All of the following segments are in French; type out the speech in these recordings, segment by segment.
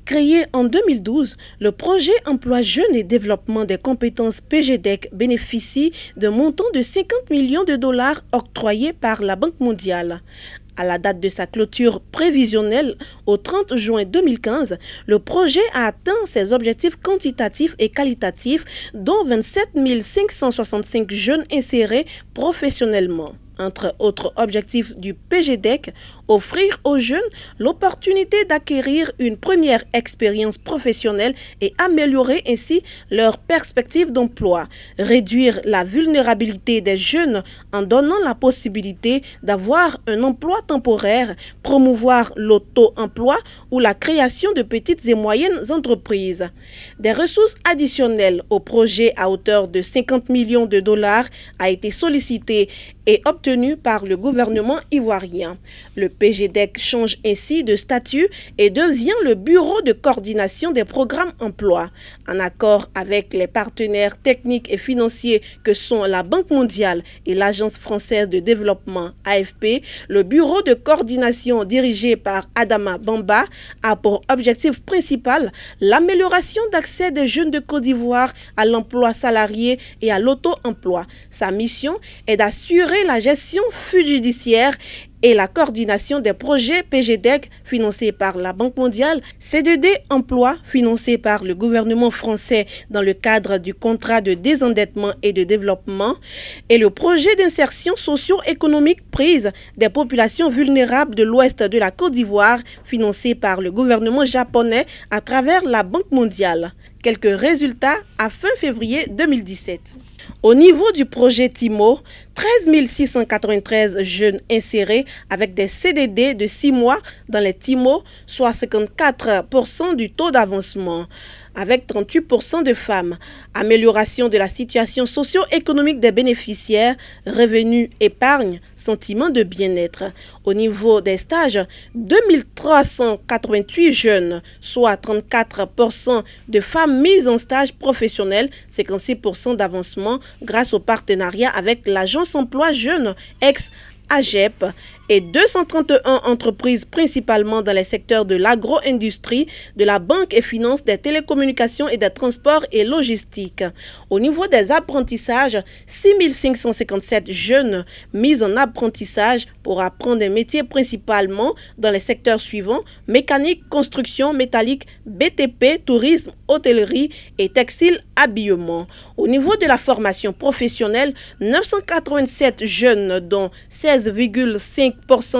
Créé en 2012, le projet Emploi Jeunes et Développement des compétences PGDEC bénéficie d'un montant de 50 millions de dollars octroyés par la Banque mondiale. À la date de sa clôture prévisionnelle, au 30 juin 2015, le projet a atteint ses objectifs quantitatifs et qualitatifs, dont 27 565 jeunes insérés professionnellement. Entre autres objectifs du PGDEC, offrir aux jeunes l'opportunité d'acquérir une première expérience professionnelle et améliorer ainsi leurs perspectives d'emploi, réduire la vulnérabilité des jeunes en donnant la possibilité d'avoir un emploi temporaire, promouvoir l'auto-emploi ou la création de petites et moyennes entreprises. Des ressources additionnelles au projet à hauteur de 50 millions de dollars a été sollicité et obtenu par le gouvernement ivoirien. Le PGDEC change ainsi de statut et devient le bureau de coordination des programmes emploi. En accord avec les partenaires techniques et financiers que sont la Banque mondiale et l'Agence française de développement AFP, le bureau de coordination dirigé par Adama Bamba a pour objectif principal l'amélioration d'accès des jeunes de Côte d'Ivoire à l'emploi salarié et à l'auto-emploi. Sa mission est d'assurer la gestion judiciaire et la coordination des projets PGDEC financés par la Banque mondiale, CDD Emploi financé par le gouvernement français dans le cadre du contrat de désendettement et de développement et le projet d'insertion socio-économique prise des populations vulnérables de l'ouest de la Côte d'Ivoire financé par le gouvernement japonais à travers la Banque mondiale. Quelques résultats à fin février 2017. Au niveau du projet TIMO, 13 693 jeunes insérés avec des CDD de 6 mois dans les TIMO, soit 54% du taux d'avancement, avec 38% de femmes. Amélioration de la situation socio-économique des bénéficiaires, revenus, épargne, sentiment de bien-être. Au niveau des stages, 2388 jeunes, soit 34% de femmes mises en stage professionnel, 56% d'avancement grâce au partenariat avec l'Agence Emploi Jeunes, ex-AGEP, et 231 entreprises principalement dans les secteurs de l'agro-industrie, de la banque et finance, des télécommunications et des transports et logistiques. Au niveau des apprentissages, 6557 jeunes mis en apprentissage pour apprendre un métier principalement dans les secteurs suivants: mécanique, construction, métallique, BTP, tourisme, hôtellerie et textile, habillement. Au niveau de la formation professionnelle, 987 jeunes dont 16,5%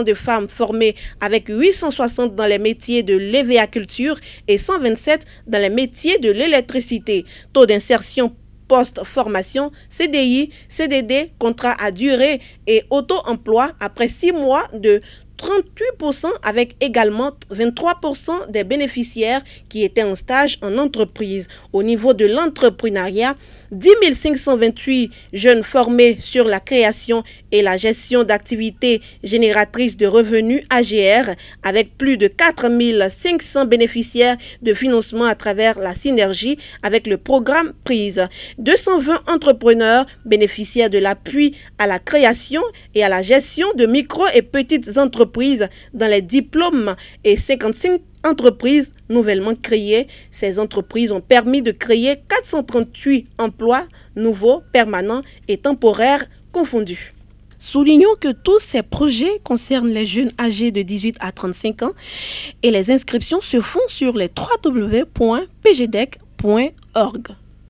de femmes formées avec 860 dans les métiers de l'évéaculture et 127 dans les métiers de l'électricité. Taux d'insertion post-formation, CDI, CDD, contrat à durée et auto-emploi après 6 mois de 38% avec également 23% des bénéficiaires qui étaient en stage en entreprise. Au niveau de l'entrepreneuriat, 10 528 jeunes formés sur la création et la gestion d'activités génératrices de revenus AGR avec plus de 4 500 bénéficiaires de financement à travers la synergie avec le programme PRISE. 220 entrepreneurs bénéficiaires de l'appui à la création et à la gestion de micro et petites entreprises dans les diplômes et 55 entreprises nouvellement créées. Ces entreprises ont permis de créer 438 emplois nouveaux, permanents et temporaires confondus. Soulignons que tous ces projets concernent les jeunes âgés de 18 à 35 ans et les inscriptions se font sur les www.pgdec.org.